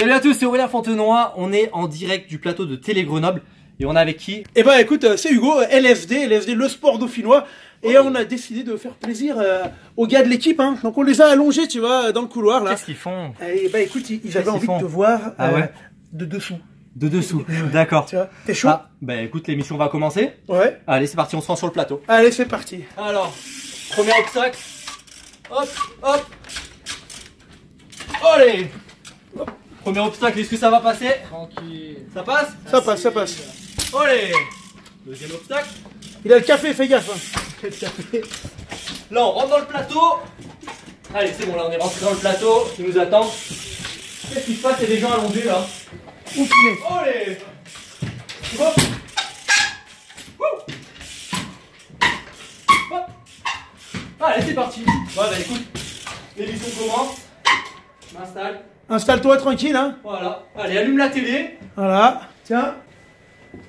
Salut à tous, c'est Aurélien Fontenoy, on est en direct du plateau de Télé Grenoble et on est avec qui? Eh ben écoute, c'est Hugo, LFD, le sport dauphinois, et on a décidé de faire plaisir aux gars de l'équipe, hein. Donc on les a allongés, tu vois, dans le couloir là. Qu'est-ce qu'ils font? Et ben écoute, ils avaient envie de te voir de dessous. De dessous, d'accord. Tu vois, t'es chaud? Bah écoute, l'émission va commencer. Ouais. Allez, c'est parti, on se rend sur le plateau. Allez, c'est parti. Alors, premier obstacle. Hop, hop. Allez. Hop. Premier obstacle, est-ce que ça va passer? Tranquille. Ça passe? Ça passe, ça passe. Allez. Deuxième obstacle. Il a le café, fais gaffe. Hein. Là, on rentre dans le plateau. Allez, c'est bon, là, on est rentré dans le plateau. Qui nous attend. Qu'est-ce qui se passe? Il y a des gens allongés là. Ouf, punaise. Allez. Hop. Wouh. Hop. Allez, c'est parti. Bon, bah écoute, l'émission commence. Je m'installe. Installe-toi tranquille, hein. Voilà. Allez, allume la télé. Voilà. Tiens.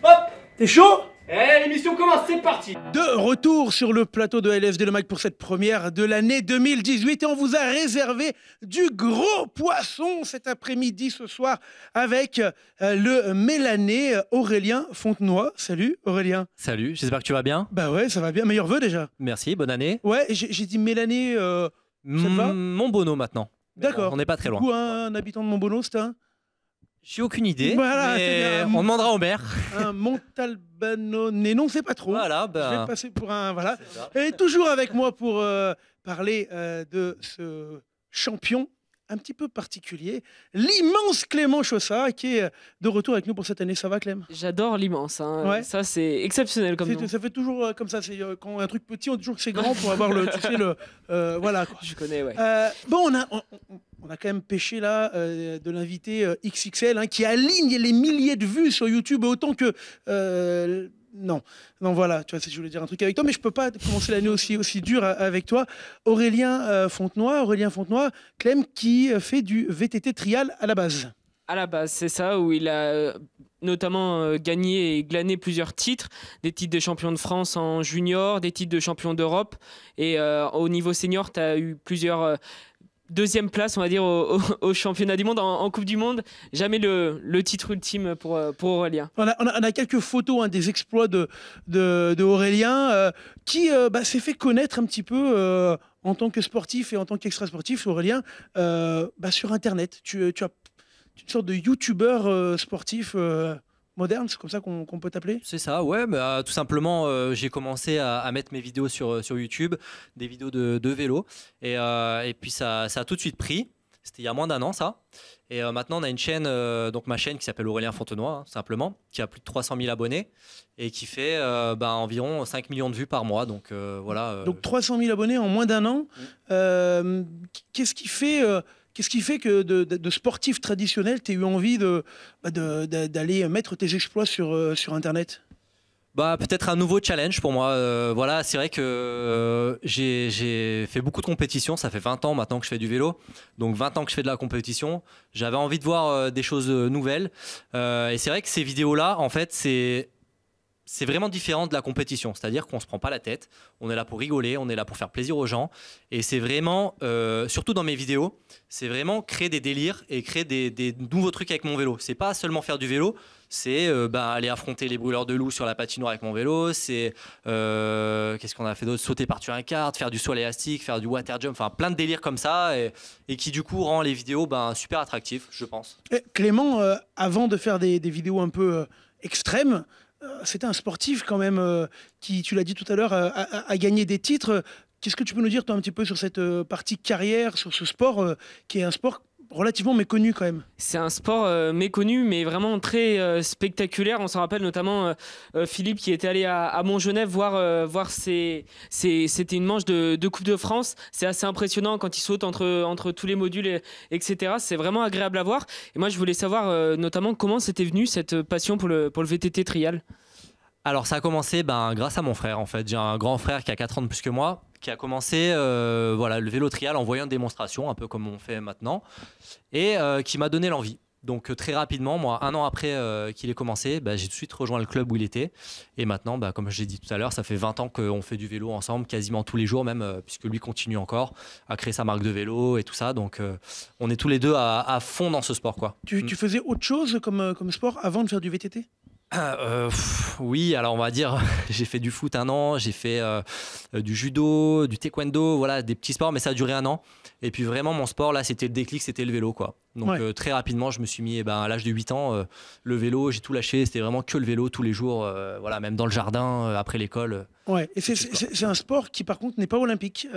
Hop. T'es chaud? Et l'émission commence, c'est parti. De retour sur le plateau de LFD Le Mag pour cette première de l'année 2018 et on vous a réservé du gros poisson cet après-midi ce soir avec le mélané Aurélien Fontenoy. Salut Aurélien. Salut, j'espère que tu vas bien. Bah ouais, ça va bien, meilleurs vœux déjà. Merci, bonne année. Ouais, j'ai dit mélané, ça te va? Montbonneau maintenant. D'accord. On n'est pas très loin. Du coup, un habitant de Montbonneau, c'est un J'ai aucune idée, Voilà, c'est mais bien. on demandera au maire. Montalbanonais, non, c'est pas trop. Voilà, Je vais ben, passer pour un... Voilà. c'est ça. Et toujours avec moi pour parler de ce champion un petit peu particulier, l'immense Clément Chaussat, qui est de retour avec nous pour cette année. Ça va, Clem? J'adore l'immense. Hein. Ouais. Ça, c'est exceptionnel comme nom. Ça fait toujours comme ça. C'est quand un truc petit, on dit toujours que c'est grand pour avoir le... Tu sais, voilà, quoi. Je connais, ouais. Bon, on a quand même pêché là de l'invité XXL hein, qui aligne les milliers de vues sur YouTube autant que... non, voilà, tu vois, je voulais dire un truc avec toi, mais je peux pas commencer l'année aussi dure avec toi. Aurélien Fontenoy, Clem, qui fait du VTT trial à la base. À la base, c'est ça, où il a notamment gagné et glané plusieurs titres, des titres de champion de France en junior, des titres de champion d'Europe, et au niveau senior, tu as eu plusieurs... deuxième place, on va dire, au championnat du monde, en Coupe du Monde. Jamais le titre ultime pour Aurélien. On a quelques photos hein, des exploits de Aurélien qui s'est fait connaître un petit peu en tant que sportif et en tant qu'extra-sportif, Aurélien, sur Internet. Tu as une sorte de youtubeur sportif moderne, c'est comme ça qu'on peut t'appeler? C'est ça, ouais, bah, tout simplement, j'ai commencé à mettre mes vidéos sur YouTube, des vidéos de vélo, et puis ça a tout de suite pris. C'était il y a moins d'un an, ça. Et maintenant, on a une chaîne, donc ma chaîne qui s'appelle Aurélien Fontenoy, hein, simplement, qui a plus de 300 000 abonnés et qui fait environ 5 millions de vues par mois. Donc voilà. Donc 300 000 abonnés en moins d'un an. Qu'est-ce qui fait que de sportif traditionnel, tu as eu envie d'aller mettre tes exploits sur Internet? Bah, peut-être un nouveau challenge pour moi. Voilà, c'est vrai que j'ai fait beaucoup de compétitions. Ça fait 20 ans maintenant que je fais du vélo. Donc 20 ans que je fais de la compétition. J'avais envie de voir des choses nouvelles. Et c'est vrai que ces vidéos-là, en fait, c'est vraiment différent de la compétition. C'est-à-dire qu'on ne se prend pas la tête. On est là pour rigoler, on est là pour faire plaisir aux gens. Et c'est vraiment, surtout dans mes vidéos, c'est vraiment créer des délires et créer des nouveaux trucs avec mon vélo. C'est pas seulement faire du vélo, c'est aller affronter les brûleurs de loups sur la patinoire avec mon vélo. C'est, qu'est-ce qu'on a fait d'autre? Sauter par-dessus un kart, faire du saut élastique, faire du water jump, enfin plein de délires comme ça. Et qui du coup rend les vidéos super attractives, je pense. Clément, avant de faire des vidéos un peu extrêmes, c'était un sportif quand même qui, tu l'as dit tout à l'heure, a gagné des titres. Qu'est-ce que tu peux nous dire toi un petit peu sur cette partie carrière, sur ce sport qui est un sport relativement méconnu quand même? C'est un sport méconnu, mais vraiment très spectaculaire. On s'en rappelle notamment Philippe qui était allé à Montgenèvre voir c'était une manche de Coupe de France. C'est assez impressionnant quand il saute entre tous les modules, etc. C'est vraiment agréable à voir. Et moi, je voulais savoir notamment comment c'était venu cette passion pour le VTT trial. Alors ça a commencé grâce à mon frère en fait. J'ai un grand frère qui a 4 ans de plus que moi, qui a commencé le vélo trial en voyant une démonstration, un peu comme on fait maintenant, et qui m'a donné l'envie. Donc très rapidement, moi, 1 an après qu'il ait commencé, bah, j'ai tout de suite rejoint le club où il était. Et maintenant, bah, comme j'ai dit tout à l'heure, ça fait 20 ans qu'on fait du vélo ensemble, quasiment tous les jours même, puisque lui continue encore à créer sa marque de vélo et tout ça. Donc on est tous les deux à fond dans ce sport, quoi. Tu faisais autre chose comme sport avant de faire du VTT? Oui, alors on va dire, j'ai fait du foot 1 an, j'ai fait du judo, du taekwondo, voilà, des petits sports, mais ça a duré 1 an. Et puis vraiment, mon sport, là, c'était le déclic, c'était le vélo, quoi. Donc très rapidement, je me suis mis, à l'âge de 8 ans, le vélo, j'ai tout lâché, c'était vraiment que le vélo tous les jours, voilà, même dans le jardin, après l'école. Ouais, et c'est un sport qui, par contre, n'est pas olympique.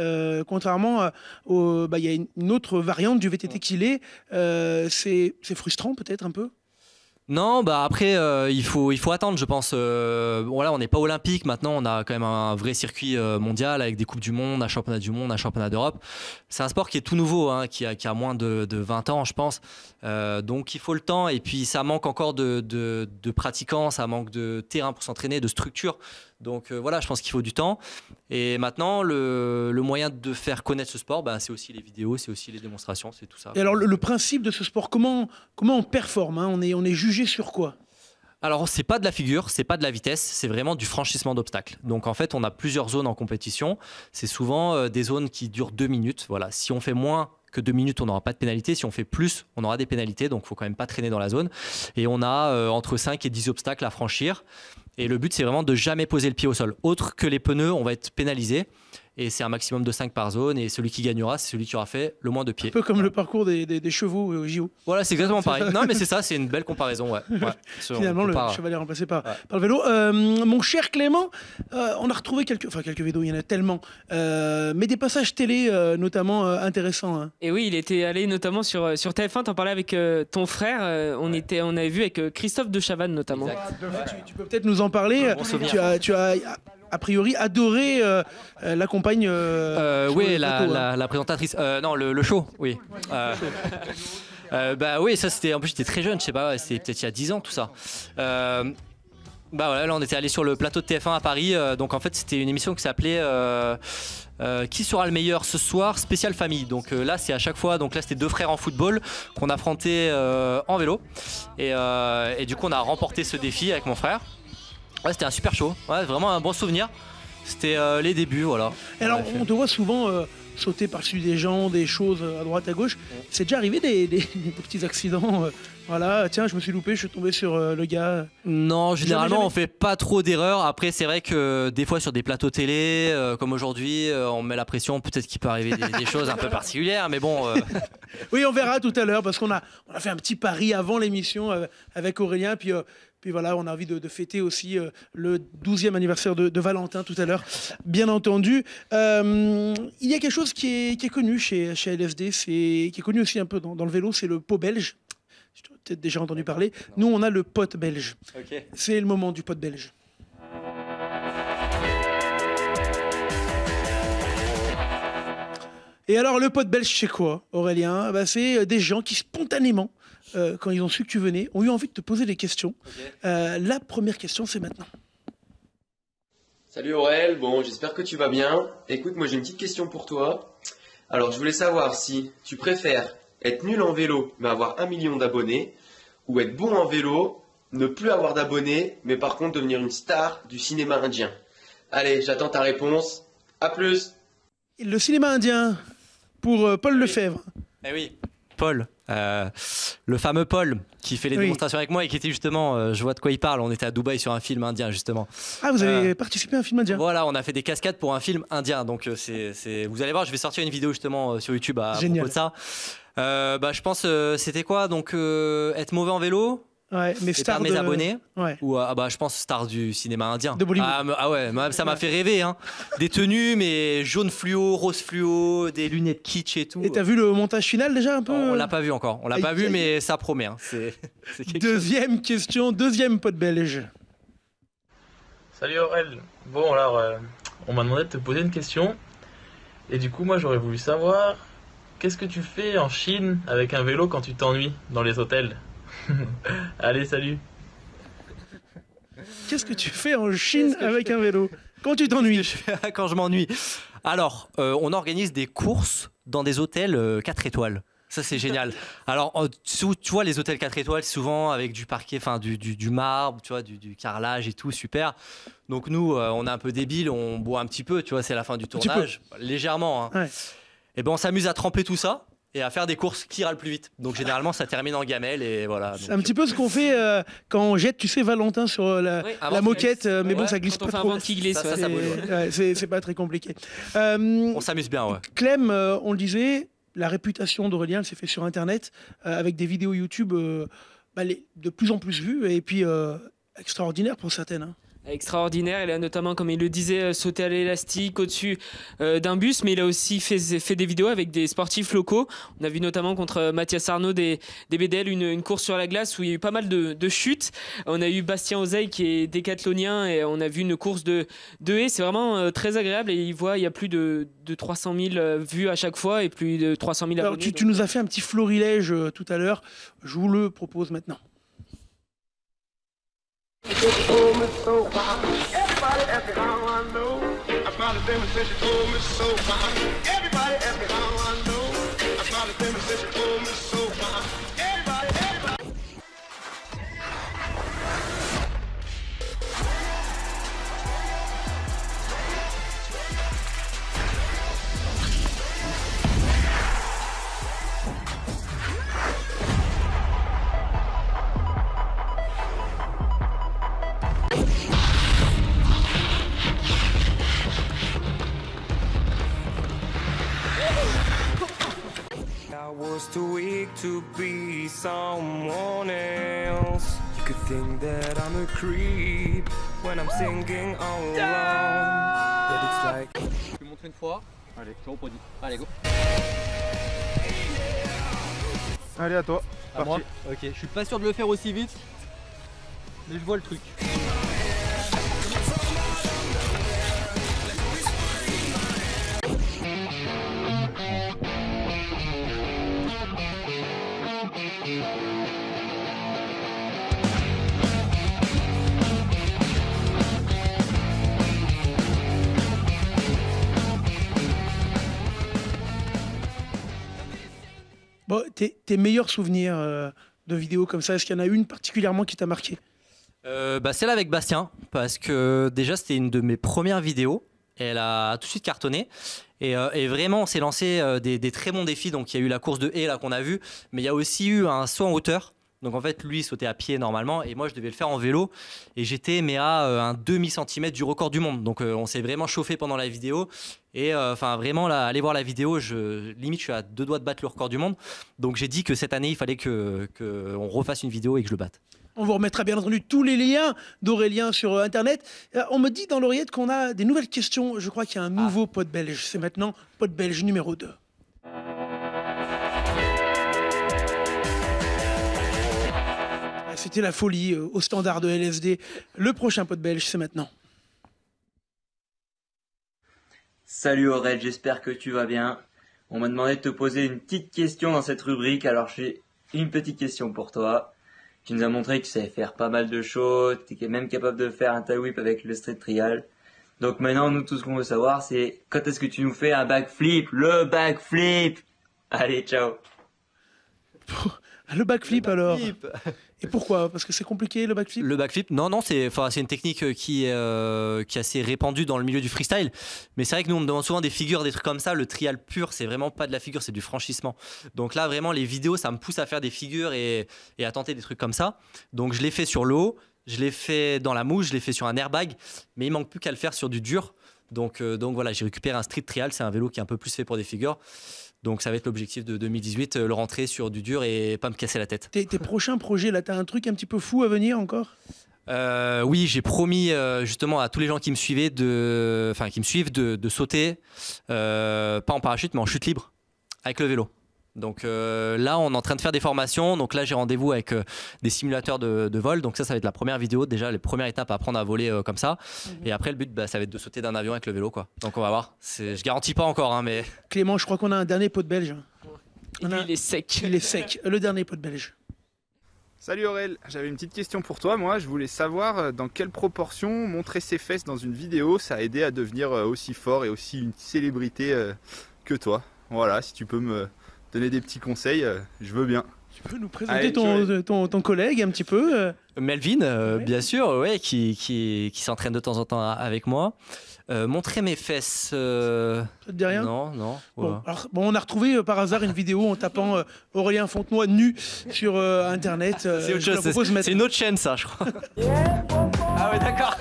Contrairement il y a une autre variante du VTT qu'il est. C'est frustrant, peut-être, un peu? Non, bah après, il faut attendre, je pense. Voilà, on n'est pas olympique. Maintenant, on a quand même un vrai circuit mondial avec des Coupes du Monde, un championnat du monde, un championnat d'Europe. C'est un sport qui est tout nouveau, hein, qui a moins de 20 ans, je pense. Donc, il faut le temps. Et puis, ça manque encore de pratiquants, ça manque de terrain pour s'entraîner, de structure. Donc voilà, je pense qu'il faut du temps. Et maintenant, le moyen de faire connaître ce sport, c'est aussi les vidéos, c'est aussi les démonstrations, c'est tout ça. Et alors, le principe de ce sport, comment on performe, hein? On est jugé sur quoi? Alors, c'est pas de la figure, c'est pas de la vitesse, c'est vraiment du franchissement d'obstacles. Donc en fait, on a plusieurs zones en compétition. C'est souvent des zones qui durent 2 minutes. Voilà, si on fait moins que 2 minutes, on n'aura pas de pénalité. Si on fait plus, on aura des pénalités. Donc il faut quand même pas traîner dans la zone. Et on a entre 5 et 10 obstacles à franchir. Et le but, c'est vraiment de jamais poser le pied au sol. Autre que les pneus, on va être pénalisé. Et c'est un maximum de 5 par zone. Et celui qui gagnera, c'est celui qui aura fait le moins de pieds. Un peu comme le parcours des chevaux au JO. Voilà, c'est exactement pareil. Non, mais c'est ça, c'est une belle comparaison. Ouais. Finalement, le cheval est remplacé par le vélo. Mon cher Clément, on a retrouvé quelques vélos, il y en a tellement. Mais des passages télé, notamment, intéressants. Hein. Et oui, il était allé notamment sur TF1, t'en parlais avec ton frère. On avait vu avec Christophe de Chavannes, notamment. Tu peux peut-être nous en parler. Tu as a priori adoré la compagne. Oui, la présentatrice. Non, le show, oui. Oui, ça c'était. En plus, j'étais très jeune, je sais pas, c'était peut-être il y a 10 ans tout ça. Voilà, là on était allé sur le plateau de TF1 à Paris. Donc en fait, c'était une émission qui s'appelait Qui sera le meilleur ce soir, spécial famille. Donc là, c'est à chaque fois. Donc là, c'était 2 frères en football qu'on affrontait en vélo. Et du coup, on a remporté ce défi avec mon frère. Ouais, c'était un super show, ouais, vraiment un bon souvenir. C'était les débuts, voilà. Et alors, on te voit souvent sauter par-dessus des gens, des choses à droite, à gauche. C'est déjà arrivé des petits accidents voilà, tiens, je me suis loupé, je suis tombé sur le gars. Non, généralement, on fait pas trop d'erreurs. Après, c'est vrai que des fois, sur des plateaux télé, comme aujourd'hui, on met la pression. Peut-être qu'il peut arriver des choses un peu particulières, mais bon. Oui, on verra tout à l'heure, parce qu'on a fait un petit pari avant l'émission avec Aurélien, puis voilà, on a envie de fêter aussi le 12e anniversaire de Valentin tout à l'heure, bien entendu. Il y a quelque chose qui est connu chez LFD, qui est connu aussi un peu dans le vélo, c'est le pot belge. Tu as peut-être déjà entendu parler. Nous, on a le pot belge. Okay. C'est le moment du pot belge. Et alors, le pot belge, c'est quoi, Aurélien? C'est des gens qui spontanément, quand ils ont su que tu venais, ont eu envie de te poser des questions. Okay. La première question, c'est maintenant. Salut Aurel, bon, j'espère que tu vas bien. Écoute, moi j'ai une petite question pour toi. Alors, je voulais savoir si tu préfères être nul en vélo, mais avoir 1 million d'abonnés, ou être bon en vélo, ne plus avoir d'abonnés, mais par contre devenir une star du cinéma indien. Allez, j'attends ta réponse. À plus. Le cinéma indien, pour Paul Lefebvre. Eh oui, Paul. Le fameux Paul qui fait les démonstrations avec moi et qui était justement, je vois de quoi il parle, on était à Dubaï sur un film indien justement. Ah, vous avez participé à un film indien? Voilà, on a fait des cascades pour un film indien, donc vous allez voir, je vais sortir une vidéo justement sur YouTube à propos de ça. Je pense, c'était quoi, donc être mauvais en vélo, ouais, mais star mes abonnés, ouais. Ou je pense star du cinéma indien. De Bollywood. Ah ouais, ça m'a fait rêver, hein. Des tenues mais jaune fluo, rose fluo, des lunettes kitsch et tout. Et t'as vu le montage final déjà un peu? On l'a pas vu encore, on l'a pas vu, mais ça promet, hein. C'est deuxième question, deuxième pot belge. Salut Aurel. Bon alors, on m'a demandé de te poser une question et du coup moi j'aurais voulu savoir qu'est-ce que tu fais en Chine avec un vélo quand tu t'ennuies dans les hôtels? Allez, salut. Qu'est-ce que tu fais en Chine avec un vélo quand tu t'ennuies? Quand je m'ennuie. Alors, on organise des courses dans des hôtels 4 étoiles. Ça, c'est génial. Alors, tu vois, les hôtels 4 étoiles, souvent avec du parquet, enfin du marbre, tu vois, du carrelage et tout, super. Donc, nous, on est un peu débiles, on boit un petit peu, tu vois, c'est la fin du tournage. Légèrement. Hein. Ouais. Et ben, on s'amuse à tremper tout ça et à faire des courses qui ira le plus vite. Donc, généralement, ça termine en gamelle et voilà. C'est un petit peu ce qu'on fait quand on jette, tu sais, Valentin sur la moquette, mais bon, ça glisse Quand pas on fait un trop. vent qui glisse. Ça bouge, ouais. C'est pas très compliqué. On s'amuse bien, ouais. Clem, on le disait, la réputation d'Aurélien, elle s'est fait sur Internet avec des vidéos YouTube de plus en plus vues et puis extraordinaires pour certaines. Hein. Extraordinaire, il a notamment, comme il le disait, sauté à l'élastique au-dessus d'un bus, mais il a aussi fait des vidéos avec des sportifs locaux. On a vu notamment contre Mathias Arnaud des BDL une course sur la glace où il y a eu pas mal de chutes. On a eu Bastien Ozeil qui est décathlonien et on a vu une course de haies. C'est vraiment très agréable et il y a plus de 300 000 vues à chaque fois et plus de 300 000 Alors, abonnés. tu nous as fait un petit florilège tout à l'heure. Je vous le propose maintenant. I was too weak to be someone else. You could think that I'm a creep when I'm singing all alone. But it's like. Je vais montrer une fois. Allez, je reproduis. Allez, go. Allez, à toi. À moi. Ok, je suis pas sûr de le faire aussi vite, mais je vois le truc. Bon, tes meilleurs souvenirs de vidéos comme ça, est-ce qu'il y en a une particulièrement qui t'a marqué? Celle avec Bastien, parce que déjà c'était une de mes premières vidéos. Elle a tout de suite cartonné. Et vraiment, on s'est lancé des très bons défis. Donc il y a eu la course de haies là qu'on a vu, mais il y a aussi eu un saut en hauteur. Donc en fait, lui il sautait à pied normalement et moi je devais le faire en vélo. Et j'étais à un demi-centimètre du record du monde. Donc on s'est vraiment chauffé pendant la vidéo. Et vraiment, là, allez voir la vidéo, limite je suis à 2 doigts de battre le record du monde. Donc j'ai dit que cette année, il fallait qu'on refasse une vidéo et que je le batte. On vous remettra bien entendu tous les liens d'Aurélien sur Internet. On me dit dans l'oreillette qu'on a des nouvelles questions. Je crois qu'il y a un nouveau pote belge. C'est maintenant pote belge numéro 2. C'était la folie au standard de LSD. Le prochain pote belge, c'est maintenant. Salut Aurel, j'espère que tu vas bien. On m'a demandé de te poser une petite question dans cette rubrique, alors j'ai une petite question pour toi. Tu nous as montré que tu savais faire pas mal de choses, tu es même capable de faire un tail whip avec le street trial. Donc maintenant, nous, tout ce qu'on veut savoir, c'est quand est-ce que tu nous fais un backflip? Le backflip! Allez, ciao! Le backflip alors. Et pourquoi? Parce que c'est compliqué le backflip? Le backflip, non, c'est une technique qui est assez répandue dans le milieu du freestyle. Mais c'est vrai que nous, on me demande souvent des figures, des trucs comme ça. Le trial pur, c'est vraiment pas de la figure, c'est du franchissement. Donc là, vraiment, les vidéos, ça me pousse à faire des figures et à tenter des trucs comme ça. Donc je l'ai fait sur l'eau, je l'ai fait dans la mouche, je l'ai fait sur un airbag. Mais il manque plus qu'à le faire sur du dur. Donc voilà, j'ai récupéré un street trial. C'est un vélo qui est un peu plus fait pour des figures. Donc ça va être l'objectif de 2018, le rentrer sur du dur et pas me casser la tête. Tes prochains projets, là, t'as un truc un petit peu fou à venir encore? Oui, j'ai promis justement à tous les gens qui me suivaient de sauter, pas en parachute, mais en chute libre, avec le vélo. Donc là, on est en train de faire des formations. Donc là, j'ai rendez-vous avec des simulateurs de vol. Donc ça va être la première vidéo. Déjà, les premières étapes à apprendre à voler comme ça. Et après, le but, ça va être de sauter d'un avion avec le vélo, quoi. Donc on va voir. Je garantis pas encore, hein, mais. Clément, je crois qu'on a un dernier pote belge. Il est sec. Il est sec. Le dernier pote belge. Salut Aurel, j'avais une petite question pour toi. Moi, je voulais savoir dans quelle proportion montrer ses fesses dans une vidéo, ça a aidé à devenir aussi fort et aussi une célébrité que toi. Voilà, si tu peux me donner des petits conseils, je veux bien. Tu peux nous présenter ton collègue un petit peu Melvin, bien sûr, ouais, qui s'entraîne de temps en temps avec moi. Montrer mes fesses. Ça te dit rien? Non. Bon, Voilà. alors, bon, on a retrouvé par hasard une vidéo en tapant Aurélien Fontenoy nu sur Internet. C'est autre je la chose, propose de mettre- c'est une autre chaîne, ça, je crois. Ah ouais, d'accord.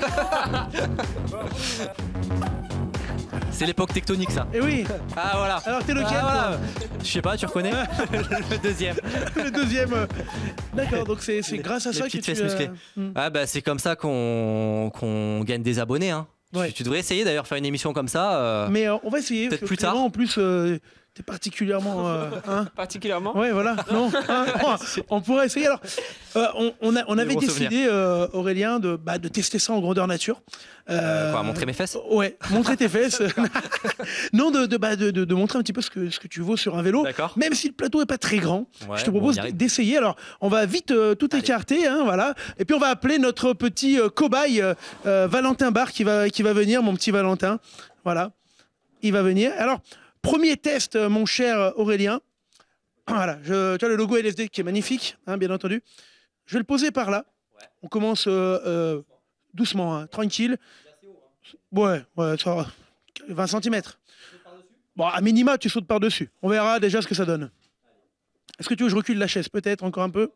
C'est l'époque tectonique, ça. Eh oui. Ah voilà. Alors t'es lequel Ah, voilà. Je sais pas, tu reconnais? Le deuxième. Le deuxième. D'accord, donc c'est grâce à Les ça que petites tu fesses musclées. Hmm. Ah bah c'est comme ça qu'on gagne des abonnés. Hein. Ouais. Tu devrais essayer d'ailleurs faire une émission comme ça. Mais on va essayer. peut-être parce que plus tard. Clément, en plus, t'es particulièrement. Hein Particulièrement. ouais, voilà. Non, hein, on pourrait essayer. Alors, on avait bons décidé, Aurélien, de tester ça en grandeur nature. Quoi, montrer mes fesses? Ouais, montrer tes fesses. Non, de montrer un petit peu ce que tu vaux sur un vélo. D'accord. Même si le plateau est pas très grand, Ouais, je te bon, propose on y arrive. d'essayer. Alors, on va vite tout écarter, hein, voilà. Et puis on va appeler notre petit cobaye Valentin Barre qui va venir, mon petit Valentin. Voilà, il va venir. Alors, premier test, mon cher Aurélien. Voilà, tu vois le logo LSD qui est magnifique, hein, bien entendu. Je vais le poser par là. Ouais. On commence doucement, hein, tranquille. Ouais, ça va. 20 cm. Bon, à minima, tu sautes par-dessus. On verra déjà ce que ça donne. Est-ce que tu veux que je recule la chaise? Peut-être encore un peu.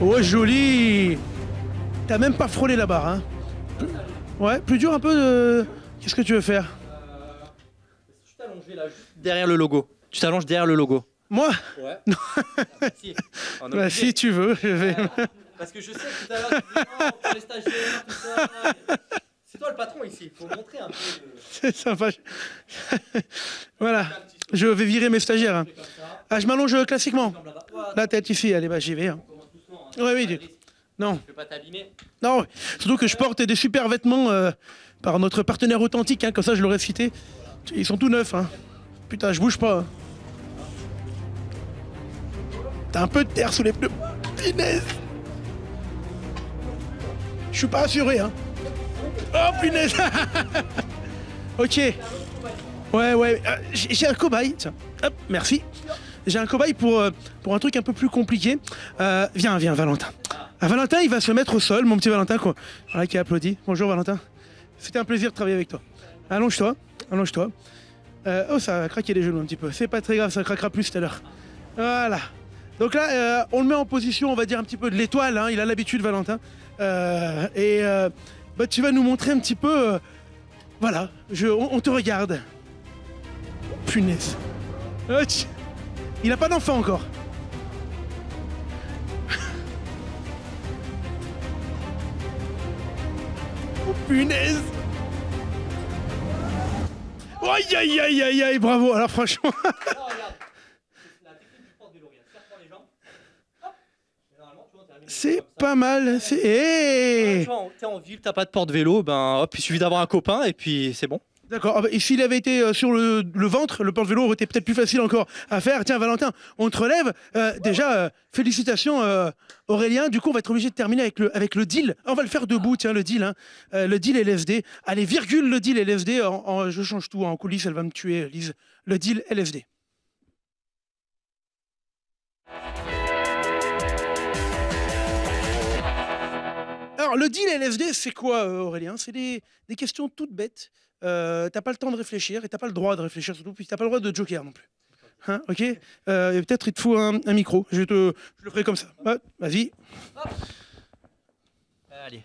Oh, joli! T'as même pas frôlé la barre, hein? Ouais, plus dur un peu de... Qu'est-ce que tu veux faire? Tu t'allonges là, juste derrière le logo. Tu t'allonges derrière le logo. Moi? Ouais. Si. On est Bah, obligé. si tu veux, je vais... Parce que je sais que tout à l'heure, tu dis non, pour les stagiaires, tout ça. C'est toi le patron ici, il faut montrer un peu. C'est sympa. Voilà, je vais virer mes stagiaires. Hein. Ah, je m'allonge classiquement. La tête ici, allez, bah j'y vais. Hein. Ouais, oui, non. Je vais pas t'abîmer. Non, surtout que je porte des super vêtements par notre partenaire authentique, hein, comme ça je l'aurais cité. Ils sont tout neufs. Hein. Putain, je bouge pas. Hein. T'as un peu de terre sous les pneus. Punaise. Je suis pas assuré, hein. Oh punaise. Ok. Ouais. J'ai un cobaye. Tiens. Hop, merci. J'ai un cobaye pour un truc un peu plus compliqué. Viens, Valentin. Ah, Valentin, il va se mettre au sol, mon petit Valentin, quoi. Voilà, qui applaudit. Bonjour, Valentin. C'était un plaisir de travailler avec toi. Allonge-toi. Oh, ça a craqué les genoux un petit peu. C'est pas très grave, ça craquera plus tout à l'heure. Voilà. Donc là, on le met en position, on va dire, un petit peu de l'étoile. Hein. Il a l'habitude, Valentin. Tu vas nous montrer un petit peu... voilà, on te regarde. Punaise. Il n'a pas d'enfant encore. Oh punaise. Aïe, bravo. Alors franchement... C'est pas mal. C'est... Hey, T'es en ville, t'as pas de porte-vélo, ben hop, il suffit d'avoir un copain et puis c'est bon. d'accord. Et s'il avait été sur le ventre, le porte-vélo aurait été peut-être plus facile encore à faire. Tiens, Valentin, on te relève. Déjà, félicitations, Aurélien. Du coup, on va être obligé de terminer avec le deal. On va le faire debout, tiens, le deal. Hein. Le deal LSD. Allez, virgule le deal LSD. Je change tout en coulisses, elle va me tuer, Lise. Le deal LSD. Alors, le deal LSD, c'est quoi, Aurélien? C'est des questions toutes bêtes. T'as pas le temps de réfléchir et t'as pas le droit de réfléchir, surtout, puis t'as pas le droit de joker non plus. Hein, ok? Et peut-être il te faut un micro. Je le ferai comme ça. Vas-y. Allez,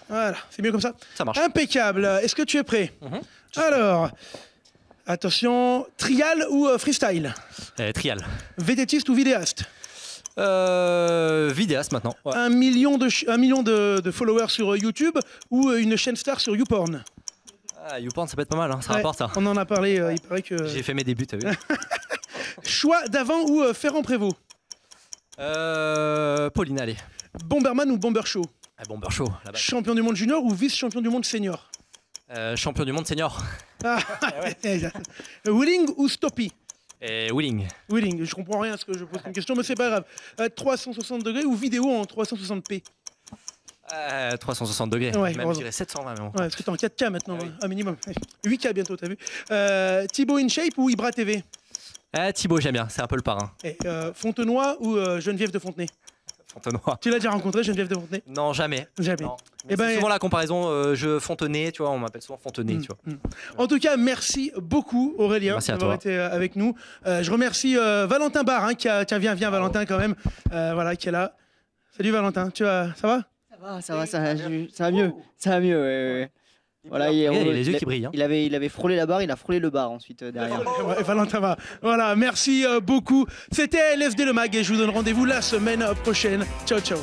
Voilà, c'est mieux comme ça. ça marche. Impeccable. Est-ce que tu es prêt? Mhm. Alors, attention, trial ou freestyle? Trial. Vététiste ou vidéaste? Vidéaste maintenant. Ouais. 1 million de followers sur YouTube ou une chaîne star sur YouPorn? Ah, YouPorn, ça peut être pas mal, hein. Ça Ouais, rapporte ça. on en a parlé, il paraît que... J'ai fait mes débuts, t'as vu. Choix d'avant ou Ferrand-Prévot? Pauline, allez. Bomberman ou Bomber Show? Ah, Bomber Show, là-bas. Champion du monde junior ou vice-champion du monde senior? Champion du monde senior. Ah, Wheeling ou Stoppie? Et Wheeling. Wheeling, je comprends rien à ce que je pose comme question, mais c'est pas grave. 360 degrés ou vidéo en 360p? 360 degrés, Ouais, même je dirais 720 même. Ouais, parce que t'es en 4K maintenant, Ah oui. un minimum. 8K bientôt, t'as vu. Thibaut InShape ou Ibra TV? Thibaut, j'aime bien, c'est un peu le parrain. Fontenoy ou Geneviève de Fontenay? Fontenoy. Tu l'as déjà rencontré, Geneviève de Fontenay? Non, jamais. Jamais. Non. Eh ben, C'est souvent la comparaison, je Fontenay, tu vois, on m'appelle souvent Fontenay, tu vois. En tout cas, merci beaucoup Aurélien Merci à d'avoir toi. été avec nous. Je remercie Valentin Barre, hein, tiens, viens Valentin quand même, voilà, qui est là. Salut Valentin, ça va? Ça va mieux, ouais. Voilà, Il a les yeux qui brillent. Hein. Il avait frôlé la barre, il a frôlé le bar ensuite derrière. Ouais, Valentin va. Voilà, merci beaucoup. C'était LFD le Mag et je vous donne rendez-vous la semaine prochaine. Ciao, ciao.